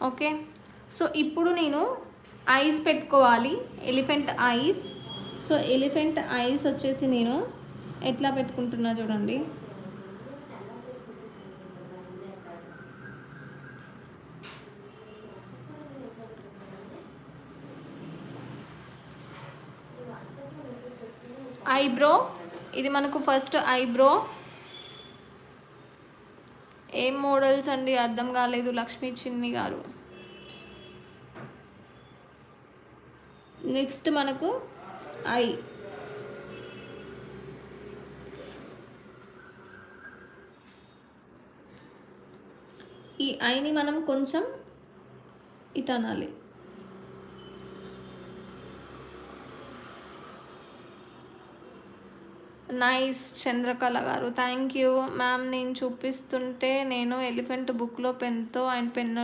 Okay. So, ఇప్పుడు నేను ice పెట్టుకోవాలి. Elephant ice. So, elephant ice వచ్చేసి నేను ఎట్లా పెట్టుకుంటున్నా చూడండి. ఐబ్రో. ఇది మనకు ఫస్ట్ ఐబ్రో. ఏం మోడల్స్ అండి అర్థం కాలేదు లక్ష్మీ చిన్ని గారు. నెక్స్ట్ మనకు ఐ. ఈ ఐని మనం కొంచెం ఇటు అనాలి. నైస్ చంద్రకళ గారు, థ్యాంక్ యూ మ్యామ్. నేను చూపిస్తుంటే నేను ఎలిఫెంట్ బుక్లో పెన్తో అండ్ పెన్